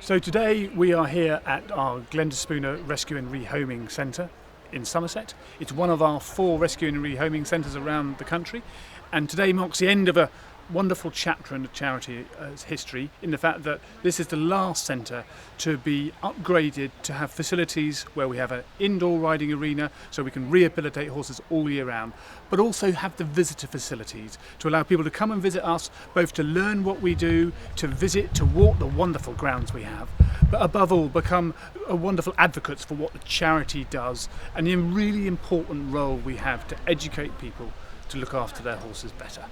So today we are here at our Glenda Rescue and Rehoming Centre in Somerset. It's one of our 4 rescue and rehoming centres around the country, and today marks the end of a wonderful chapter in the charity's history, in the fact that this is the last centre to be upgraded to have facilities where we have an indoor riding arena so we can rehabilitate horses all year round, but also have the visitor facilities to allow people to come and visit us, both to learn what we do, to visit, to walk the wonderful grounds we have, but above all become wonderful advocates for what the charity does and the really important role we have to educate people to look after their horses better.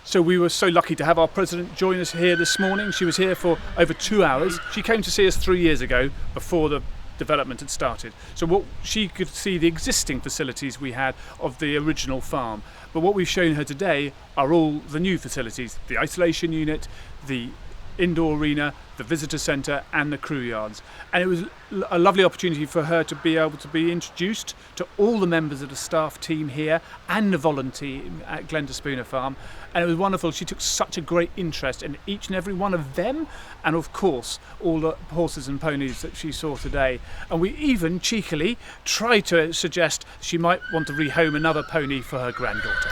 So we were so lucky to have our president join us here this morning. She was here for over 2 hours. She came to see us 3 years ago before the development had started. So what she could see the existing facilities we had of the original farm. But what we've shown her today are all the new facilities, the isolation unit, the indoor arena, the visitor centre and the crew yards. And it was a lovely opportunity for her to be able to be introduced to all the members of the staff team here and the volunteer at Glenda Farm. And it was wonderful. She took such a great interest in each and every one of them, and of course all the horses and ponies that she saw today. And we even cheekily tried to suggest she might want to rehome another pony for her granddaughter.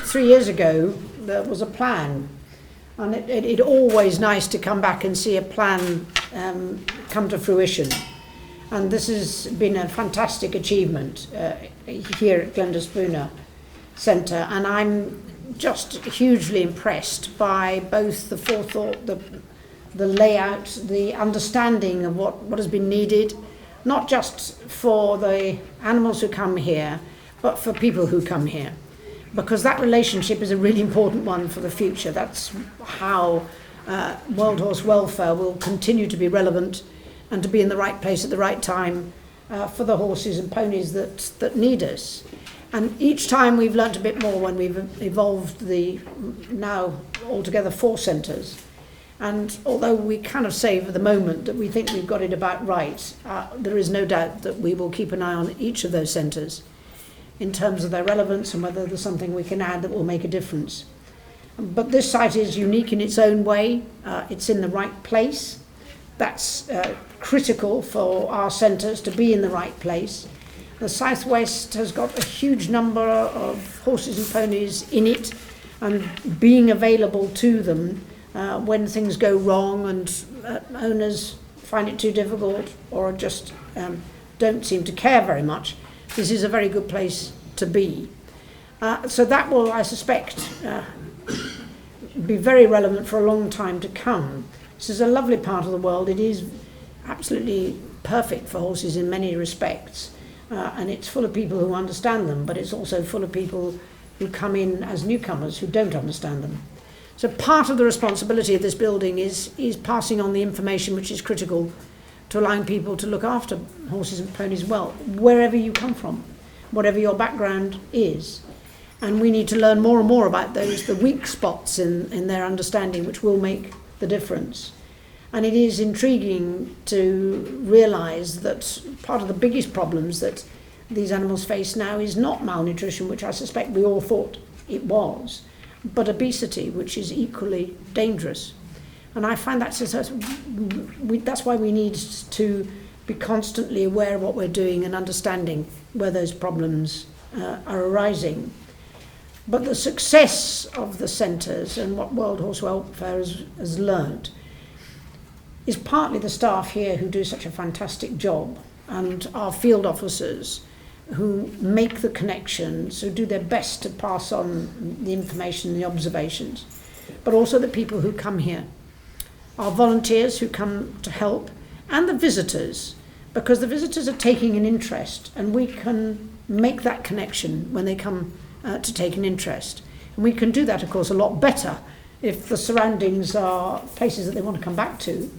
3 years ago there was a plan. And it's always nice to come back and see a plan come to fruition. And this has been a fantastic achievement here at Glenda Centre. And I'm just hugely impressed by both the forethought, the layout, the understanding of what has been needed, not just for the animals who come here, but for people who come here. Because that relationship is a really important one for the future. That's how World Horse Welfare will continue to be relevant and to be in the right place at the right time for the horses and ponies that need us. And each time we've learnt a bit more when we've evolved the now altogether 4 centres. And although we kind of say for the moment that we think we've got it about right, there is no doubt that we will keep an eye on each of those centres in terms of their relevance and whether there's something we can add that will make a difference. But this site is unique in its own way. It's in the right place. That's critical for our centres to be in the right place. The Southwest has got a huge number of horses and ponies in it, and being available to them when things go wrong and owners find it too difficult or just don't seem to care very much. This is a very good place to be. So that will, I suspect, be very relevant for a long time to come. This is a lovely part of the world. It is absolutely perfect for horses in many respects. And it's full of people who understand them, but it's also full of people who come in as newcomers who don't understand them. So part of the responsibility of this building is passing on the information which is critical to allowing people to look after horses and ponies well, wherever you come from, whatever your background is. And we need to learn more and more about the weak spots in their understanding, which will make the difference. And it is intriguing to realise that part of the biggest problems that these animals face now is not malnutrition, which I suspect we all thought it was, but obesity, which is equally dangerous. And I find that's why we need to be constantly aware of what we're doing and understanding where those problems are arising. But the success of the centres and what World Horse Welfare has learned is partly the staff here who do such a fantastic job, and our field officers who make the connections, who do their best to pass on the information and the observations, but also the people who come here. Our volunteers who come to help, and the visitors, because the visitors are taking an interest, and we can make that connection when they come to take an interest. And we can do that, of course, a lot better if the surroundings are places that they want to come back to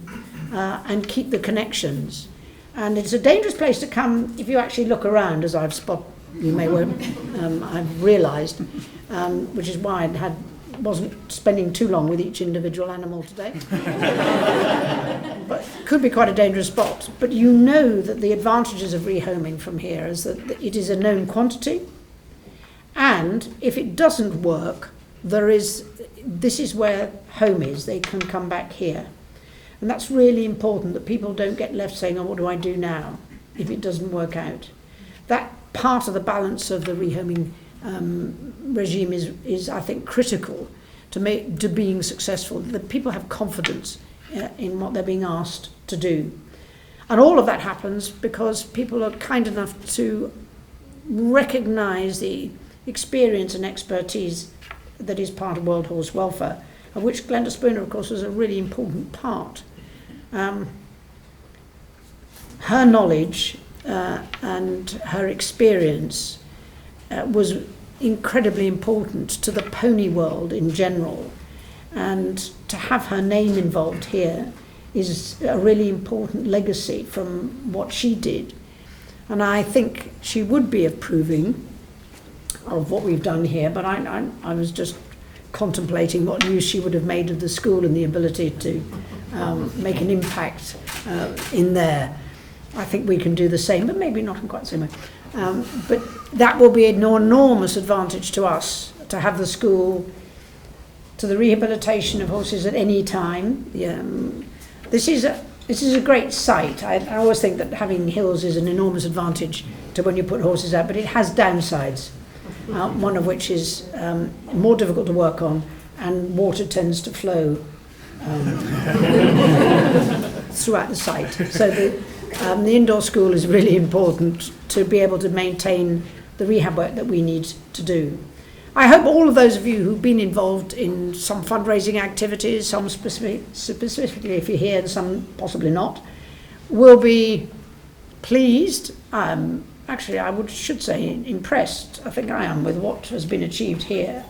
and keep the connections. And it's a dangerous place to come if you actually look around, as I've realised, which is why I wasn't spending too long with each individual animal today. But it could be quite a dangerous spot. But you know that the advantages of rehoming from here is that it is a known quantity, and if it doesn't work, this is where home is. They can come back here. And that's really important, that people don't get left saying, oh, what do I do now if it doesn't work out? That part of the balance of the rehoming regime is, I think, critical to being successful, that people have confidence in what they're being asked to do. And all of that happens because people are kind enough to recognise the experience and expertise that is part of World Horse Welfare, of which Glenda Spooner, of course, was a really important part. Her knowledge and her experience was incredibly important to the pony world in general, and to have her name involved here is a really important legacy from what she did. And I think she would be approving of what we've done here, but I was just contemplating what use she would have made of the school and the ability to make an impact in there. I think we can do the same, but maybe not in quite the same way. But that will be an enormous advantage to us, to have the school, to the rehabilitation of horses at any time. This is a great site. I always think that having hills is an enormous advantage to when you put horses out, but it has downsides, one of which is more difficult to work on, and water tends to flow throughout the site. So the indoor school is really important to be able to maintain the rehab work that we need to do. I hope all of those of you who've been involved in some fundraising activities, some specifically if you're here and some possibly not, will be pleased, actually I should say impressed, I think I am, with what has been achieved here.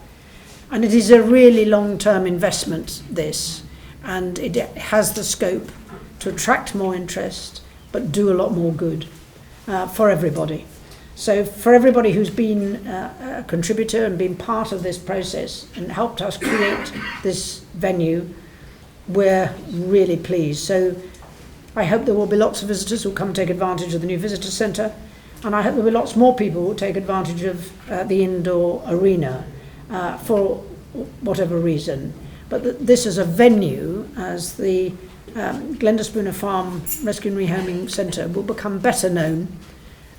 And it is a really long-term investment, this, and it has the scope to attract more interest, but do a lot more good for everybody. So for everybody who's been a contributor and been part of this process and helped us create this venue, we're really pleased. So I hope there will be lots of visitors who will come take advantage of the new visitor centre, and I hope there will be lots more people who will take advantage of the indoor arena for whatever reason. But this is a venue, as the Glenda Spooner Farm Rescue and Rehoming Centre will become better known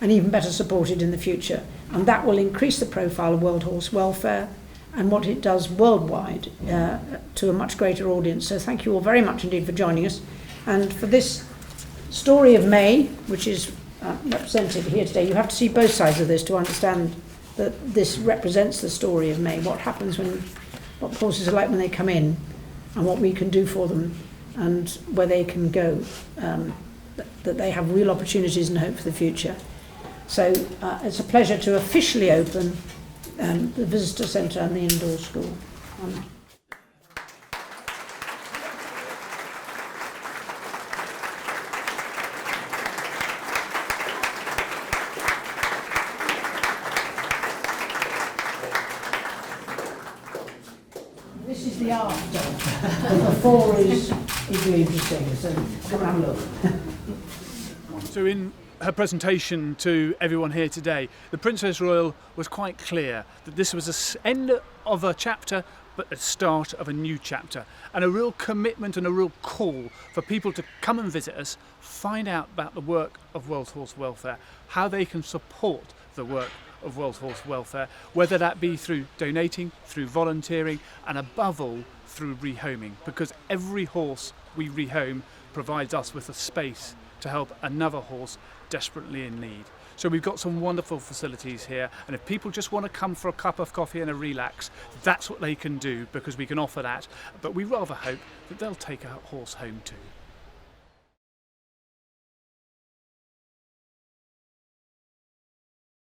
and even better supported in the future. And that will increase the profile of World Horse Welfare and what it does worldwide to a much greater audience. So thank you all very much indeed for joining us. And for this story of May, which is represented here today, you have to see both sides of this to understand that this represents the story of May, what happens what horses are like when they come in, and what we can do for them, and where they can go, that they have real opportunities and hope for the future. So it's a pleasure to officially open the visitor centre and the indoor school. This is the after. The before is really interesting, so come and have a look. So in her presentation to everyone here today, the Princess Royal was quite clear that this was the end of a chapter, but the start of a new chapter, and a real commitment and a real call for people to come and visit us, find out about the work of World Horse Welfare, how they can support the work of World Horse Welfare, whether that be through donating, through volunteering, and above all through rehoming, because every horse we rehome provides us with a space to help another horse desperately in need. So we've got some wonderful facilities here, and if people just want to come for a cup of coffee and a relax, that's what they can do, because we can offer that. But we rather hope that they'll take a horse home too.